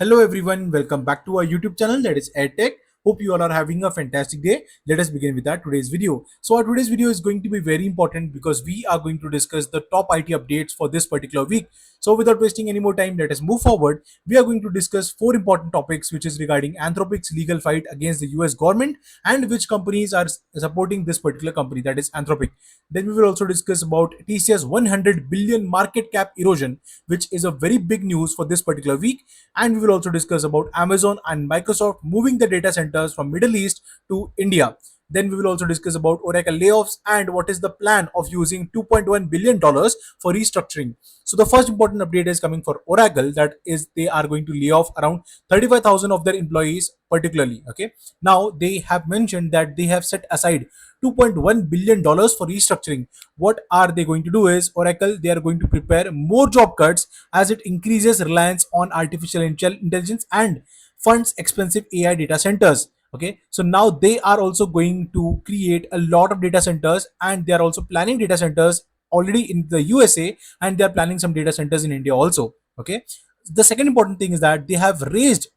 Hello everyone, welcome back to our YouTube channel, that is EdTech. Hope you all are having a fantastic day. Let us begin with our today's video. So our today's video is going to be very important because we are going to discuss the top IT updates for this particular week. So without wasting any more time, let us move forward. We are going to discuss four important topics which is regarding Anthropic's legal fight against the US government and which companies are supporting this particular company, that is Anthropic. Then we will also discuss about TCS 100 billion market cap erosion, which is a very big news for this particular week, and we will also discuss about Amazon and Microsoft moving the data centers from Middle East to India. Then we will also discuss about Oracle layoffs and what is the plan of using $2.1 billion for restructuring. So the first important update is coming for Oracle, that is they are going to lay off around 35,000 of their employees particularly. Okay. Now they have mentioned that they have set aside $2.1 billion for restructuring. What are they going to do is Oracle, they are going to prepare more job cuts as it increases reliance on artificial intelligence and funds expensive AI data centers. Okay, so now they are also going to create a lot of data centers, and they are also planning data centers already in the USA, and they are planning some data centers in India also. Okay, the second important thing is that they have raised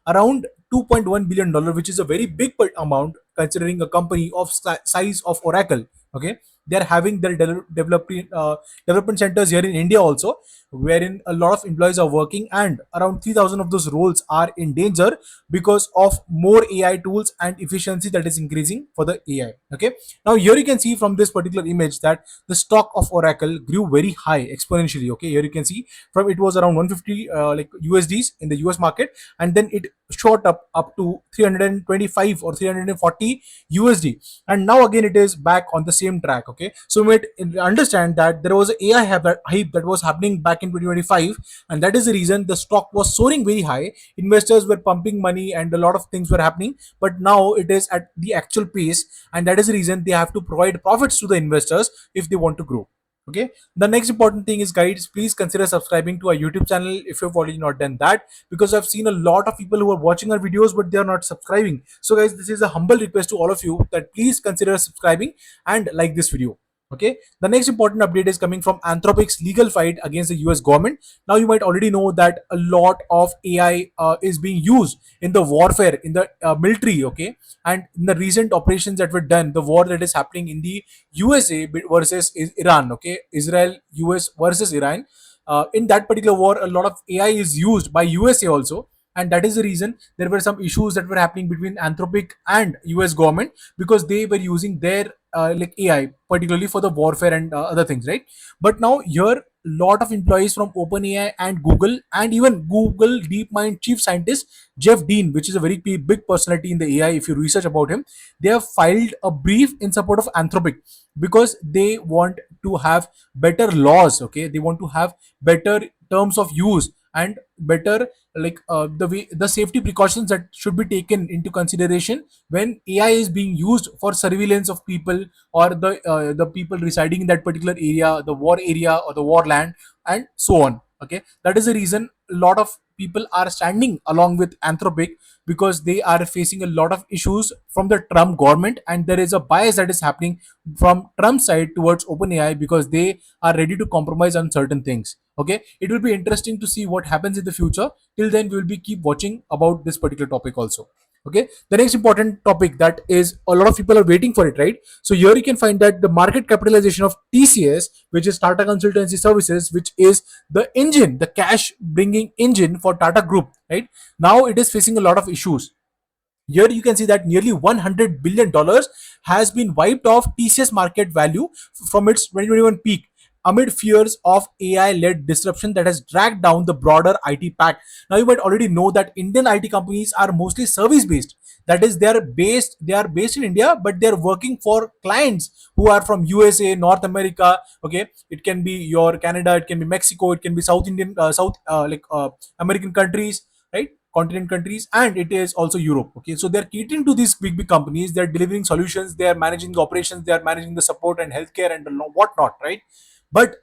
around $2.1 billion, which is a very big amount considering a company of size of Oracle. Okay, they are having their development centers here in India also, wherein a lot of employees are working, and around 3,000 of those roles are in danger because of more AI tools and efficiency that is increasing for the AI. Okay, now here you can see from this particular image that the stock of Oracle grew very high exponentially. Okay, here you can see from it was around 150 like USDs in the US market, and then it shot up to 325 or 340 USD, and now again it is back on the same track. Okay, so we might understand that there was an AI hype that was happening back in 2025, and that is the reason the stock was soaring very high. Investors were pumping money and a lot of things were happening, but now it is at the actual pace, and that is the reason they have to provide profits to the investors if they want to grow. Okay, the next important thing is, guys, please consider subscribing to our YouTube channel if you've already not done that, because I've seen a lot of people who are watching our videos but they are not subscribing. So guys, this is a humble request to all of you that please consider subscribing and like this video. Okay, the next important update is coming from Anthropic's legal fight against the US government. Now you might already know that a lot of AI is being used in the warfare in the military. Okay, and in the recent operations that were done, the war that is happening in the USA versus Iran. Okay, Israel US versus Iran. In that particular war, a lot of AI is used by USA also, and that is the reason there were some issues that were happening between Anthropic and US government, because they were using their like AI particularly for the warfare and other things, right? But now here lot of employees from OpenAI and Google, and even Google DeepMind chief scientist Jeff Dean, which is a very big personality in the AI, if you research about him, they have filed a brief in support of Anthropic because they want to have better laws. Okay, they want to have better terms of use and better the way the safety precautions that should be taken into consideration when AI is being used for surveillance of people, or the people residing in that particular area, the war area or the war land, and so on. Okay, that is the reason a lot of people are standing along with Anthropic, because they are facing a lot of issues from the Trump government, and there is a bias that is happening from Trump's side towards OpenAI because they are ready to compromise on certain things. Okay, it will be interesting to see what happens in the future. Till then, we will be keep watching about this particular topic also. Okay, the next important topic that is a lot of people are waiting for it, right? So here you can find that the market capitalization of TCS, which is Tata Consultancy Services, which is the engine, the cash bringing engine for Tata Group, right? Now it is facing a lot of issues. Here you can see that nearly $100 billion has been wiped off TCS market value from its 2021 peak, amid fears of AI-led disruption that has dragged down the broader IT pack. Now you might already know that Indian IT companies are mostly service-based. That is, they are based in India, but they are working for clients who are from USA, North America. Okay, it can be your Canada, it can be Mexico, it can be South Indian, South American countries, right? Continent countries, and it is also Europe. Okay, so they're catering to these big companies, they're delivering solutions, they are managing the operations, they are managing the support and healthcare and whatnot, right? But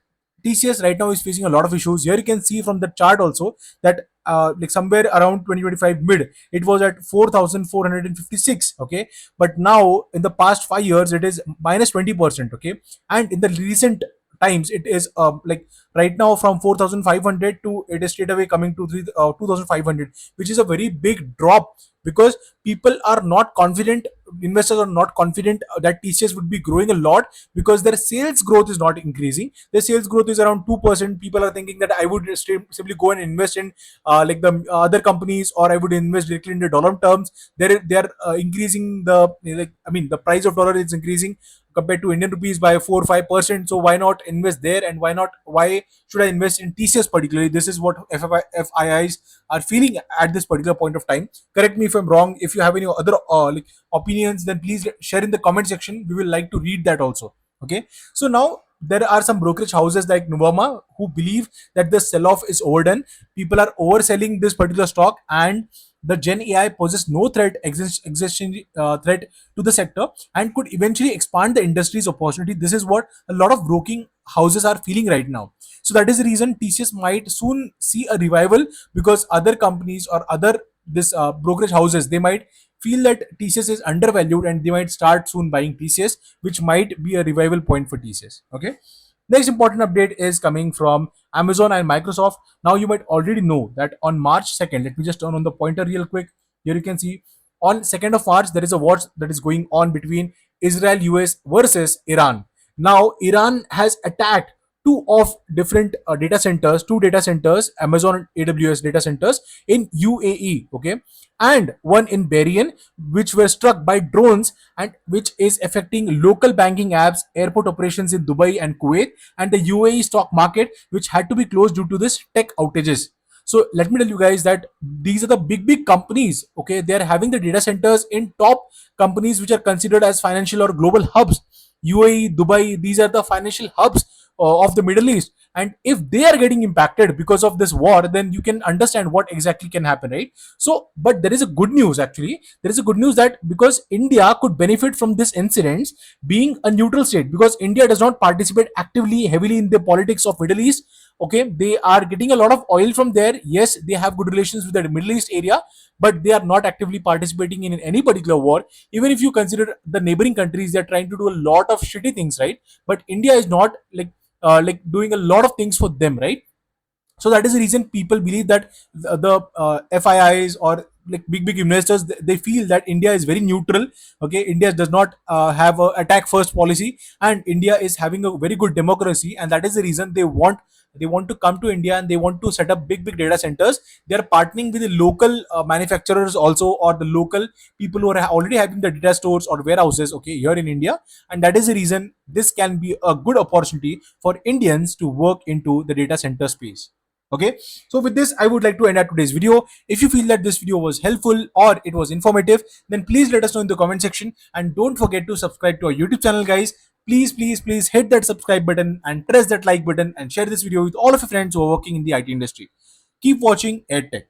TCS right now is facing a lot of issues. Here you can see from the chart also that like somewhere around 2025 mid, it was at 4,456. Okay, but now in the past 5 years it is minus 20%. Okay, and in the recent times, it is like right now from 4,500 to it is straight away coming to 2,500, which is a very big drop, because people are not confident, investors are not confident that TCS would be growing a lot, because their sales growth is not increasing. Their sales growth is around 2%. People are thinking that I would simply go and invest in like the other companies, or I would invest directly in the dollar terms. They're increasing the, like, I mean, the price of dollar is increasing compared to Indian rupees by 4 or 5%. So why not invest there, and why should I invest in TCS particularly? This is what FIIs are feeling at this particular point of time. Correct me if I'm wrong. If you have any other like opinions, then please share in the comment section. We will like to read that also. Okay. So now there are some brokerage houses like Nuvama who believe that the sell-off is overdone. People are overselling this particular stock, and the Gen AI poses no existing threat to the sector, and could eventually expand the industry's opportunity. This is what a lot of broking houses are feeling right now. So that is the reason TCS might soon see a revival, because other companies or other this brokerage houses, they might feel that TCS is undervalued, and they might start soon buying TCS, which might be a revival point for TCS. Okay. Next important update is coming from Amazon and Microsoft. Now you might already know that on March 2nd, let me just turn on the pointer real quick. Here you can see on 2nd of March, there is a war that is going on between Israel, US versus Iran. Now Iran has attacked two data centers, Amazon AWS data centers in UAE, okay, and one in Bahrain, which were struck by drones, and which is affecting local banking apps, airport operations in Dubai and Kuwait, and the UAE stock market, which had to be closed due to this tech outages. So let me tell you guys that these are the big companies. Okay, they are having the data centers in top companies which are considered as financial or global hubs. UAE, Dubai, these are the financial hubs of the Middle East. And if they are getting impacted because of this war, then you can understand what exactly can happen, right? So, but there is a good news actually. There is a good news that because India could benefit from this incidents being a neutral state, because India does not participate actively, heavily in the politics of Middle East. Okay, they are getting a lot of oil from there. Yes, they have good relations with the Middle East area, but they are not actively participating in any particular war. Even if you consider the neighboring countries, they are trying to do a lot of shitty things, right? But India is not like doing a lot of things for them, right? So that is the reason people believe that the FIIs or like big investors, they feel that India is very neutral. Okay, India does not have a attack first policy, and India is having a very good democracy, and that is the reason they want to come to India, and they want to set up big data centers. They are partnering with the local manufacturers also, or the local people who are already having the data stores or warehouses, okay, here in India. And that is the reason this can be a good opportunity for Indians to work into the data center space. Okay, so with this, I would like to end at today's video. If you feel that this video was helpful or it was informative, then please let us know in the comment section, and don't forget to subscribe to our YouTube channel, guys. Please hit that subscribe button and press that like button, and share this video with all of your friends who are working in the IT industry. Keep watching EdTech.